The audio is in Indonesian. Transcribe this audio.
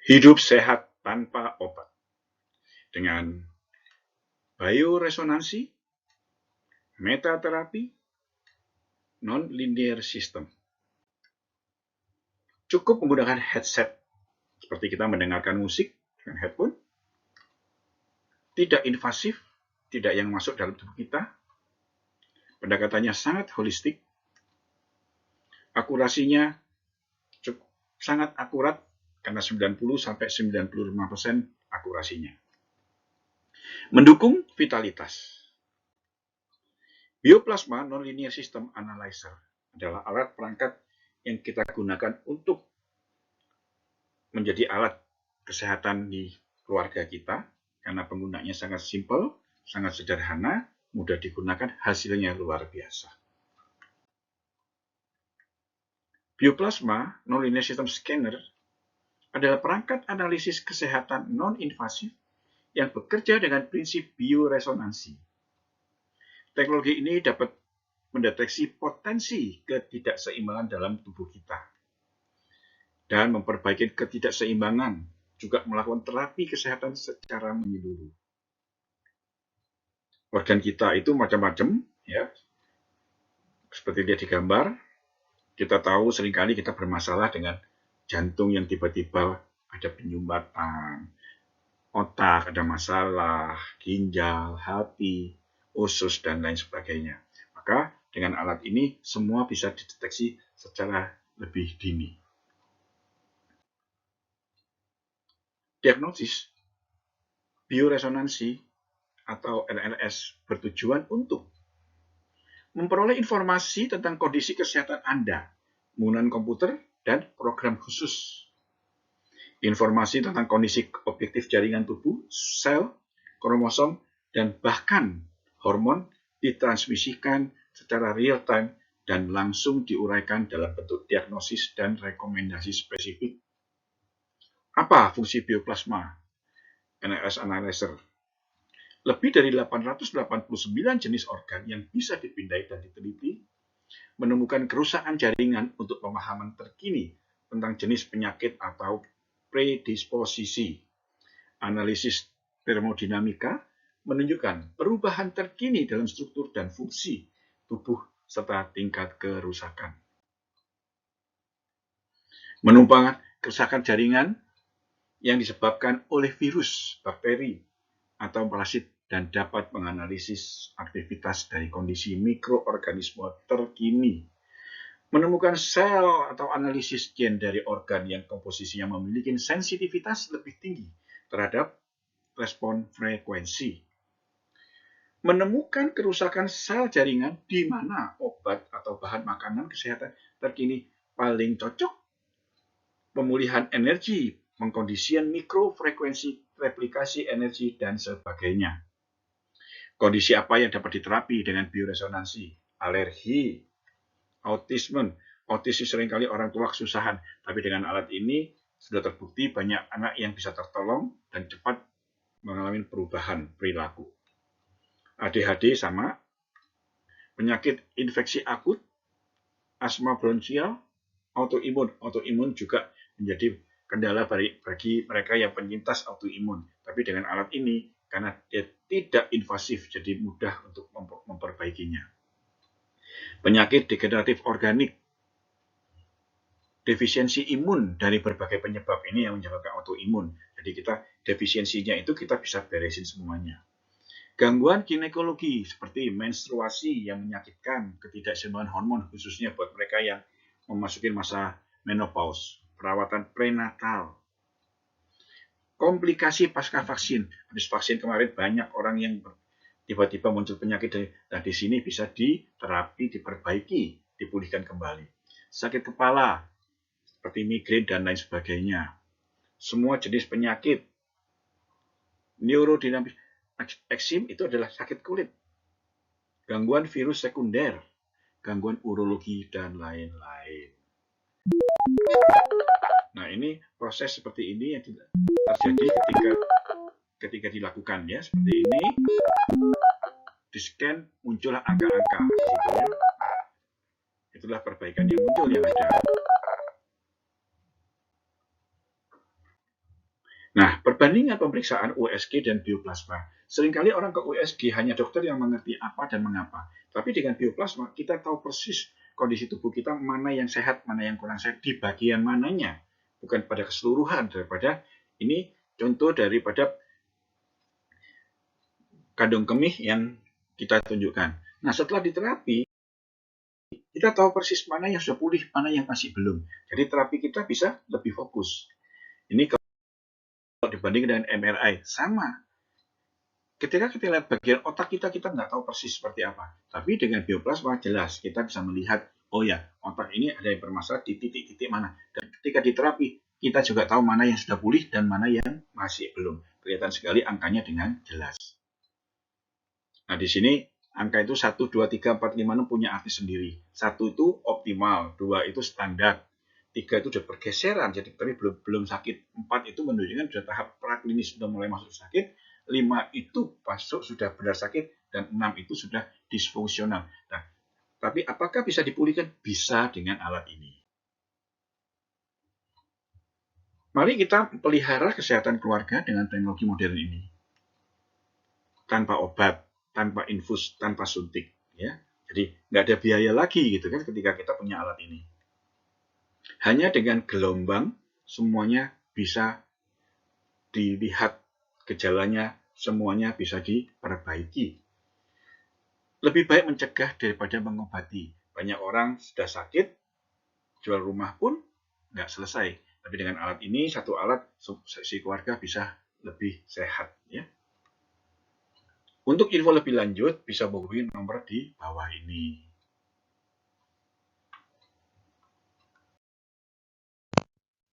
Hidup sehat tanpa obat dengan bioresonansi, metaterapi, non-linear system. Cukup menggunakan headset seperti kita mendengarkan musik dengan headphone, tidak invasif, tidak yang masuk dalam tubuh kita. Pendekatannya sangat holistik, akurasinya sangat akurat karena 90-95% akurasinya. Mendukung vitalitas. Bioplasma non-linear system analyzer adalah alat perangkat yang kita gunakan untuk menjadi alat kesehatan di keluarga kita karena penggunanya sangat simpel, sangat sederhana, mudah digunakan, hasilnya luar biasa. Bioplasma non-linear system scanner adalah perangkat analisis kesehatan non-invasif yang bekerja dengan prinsip bioresonansi. Teknologi ini dapat mendeteksi potensi ketidakseimbangan dalam tubuh kita dan memperbaiki ketidakseimbangan, juga melakukan terapi kesehatan secara menyeluruh. Organ kita itu macam-macam, ya. Seperti lihat di gambar, kita tahu seringkali kita bermasalah dengan jantung yang tiba-tiba ada penyumbatan, otak ada masalah, ginjal, hati, usus, dan lain sebagainya. Maka dengan alat ini semua bisa dideteksi secara lebih dini. Diagnosis bioresonansi atau NRS bertujuan untuk memperoleh informasi tentang kondisi kesehatan Anda menggunakan komputer dan program khusus. Informasi tentang kondisi objektif jaringan tubuh, sel, kromosom, dan bahkan hormon ditransmisikan secara real-time dan langsung diuraikan dalam bentuk diagnosis dan rekomendasi spesifik. Apa fungsi bioplasma NRS analyzer? Lebih dari 889 jenis organ yang bisa dipindai dan diteliti, menemukan kerusakan jaringan untuk pemahaman terkini tentang jenis penyakit atau predisposisi. Analisis termodinamika menunjukkan perubahan terkini dalam struktur dan fungsi tubuh serta tingkat kerusakan. Menemukan kerusakan jaringan yang disebabkan oleh virus, bakteri, atau parasit dan dapat menganalisis aktivitas dari kondisi mikroorganisme terkini. Menemukan sel atau analisis gen dari organ yang komposisinya memiliki sensitivitas lebih tinggi terhadap respon frekuensi. Menemukan kerusakan sel jaringan di mana obat atau bahan makanan kesehatan terkini paling cocok. Pemulihan energi, pengkondisian mikrofrekuensi, replikasi energi, dan sebagainya. Kondisi apa yang dapat diterapi dengan bioresonansi? Alergi, autisme. Autis seringkali orang tua kesusahan, tapi dengan alat ini sudah terbukti banyak anak yang bisa tertolong dan cepat mengalami perubahan perilaku. ADHD sama, penyakit infeksi akut, asma bronkial, autoimun juga menjadi kendala bagi mereka yang penyintas autoimun. Tapi dengan alat ini, karena dia tidak invasif, jadi mudah untuk memperbaikinya. Penyakit degeneratif organik, defisiensi imun dari berbagai penyebab ini yang menyebabkan autoimun. Jadi kita defisiensinya itu kita bisa beresin semuanya. Gangguan ginekologi seperti menstruasi yang menyakitkan, ketidakseimbangan hormon khususnya buat mereka yang memasuki masa menopause, perawatan prenatal. Komplikasi pasca vaksin. Habis vaksin kemarin banyak orang yang tiba-tiba muncul penyakit. Nah, di sini bisa diterapi, diperbaiki, dipulihkan kembali. Sakit kepala, seperti migrain dan lain sebagainya. Semua jenis penyakit. Neurodinamis, eksim itu adalah sakit kulit. Gangguan virus sekunder, gangguan urologi, dan lain-lain. Nah, ini proses seperti ini yang terjadi ketika dilakukan, ya, seperti ini. Di scan muncullah angka-angka, gitu ya. Itulah perbaikan yang muncul yang ada. Nah, perbandingan pemeriksaan USG dan bioplasma. Seringkali orang ke USG hanya dokter yang mengerti apa dan mengapa. Tapi dengan bioplasma, kita tahu persis kondisi tubuh kita, mana yang sehat, mana yang kurang sehat, di bagian mananya. Bukan pada keseluruhan, daripada ini contoh daripada kandung kemih yang kita tunjukkan. Nah, setelah diterapi, kita tahu persis mana yang sudah pulih, mana yang masih belum. Jadi terapi kita bisa lebih fokus. Ini kalau dibanding dengan MRI, sama. Ketika kita lihat bagian otak kita nggak tahu persis seperti apa. Tapi dengan bioplasma jelas kita bisa melihat, oh ya, otak ini ada yang bermasalah di titik-titik mana. Dan ketika diterapi, kita juga tahu mana yang sudah pulih dan mana yang masih belum. Kelihatan sekali angkanya dengan jelas. Nah, di sini angka itu 1, 2, 3, 4, 5, 6 punya arti sendiri. 1 itu optimal, 2 itu standar, 3 itu sudah pergeseran, jadi tapi belum sakit. 4 itu menunjukkan sudah tahap praklinis, sudah mulai masuk sakit. 5 itu masuk sudah benar sakit, dan 6 itu sudah disfungsional. Nah, tapi apakah bisa dipulihkan? Bisa dengan alat ini. Mari kita pelihara kesehatan keluarga dengan teknologi modern ini. Tanpa obat, tanpa infus, tanpa suntik. Ya. Jadi nggak ada biaya lagi gitu kan ketika kita punya alat ini. Hanya dengan gelombang semuanya bisa dilihat gejalanya, semuanya bisa diperbaiki. Lebih baik mencegah daripada mengobati. Banyak orang sudah sakit, jual rumah pun nggak selesai. Tapi dengan alat ini, satu alat, si keluarga bisa lebih sehat. Ya. Untuk info lebih lanjut, bisa hubungi nomor di bawah ini.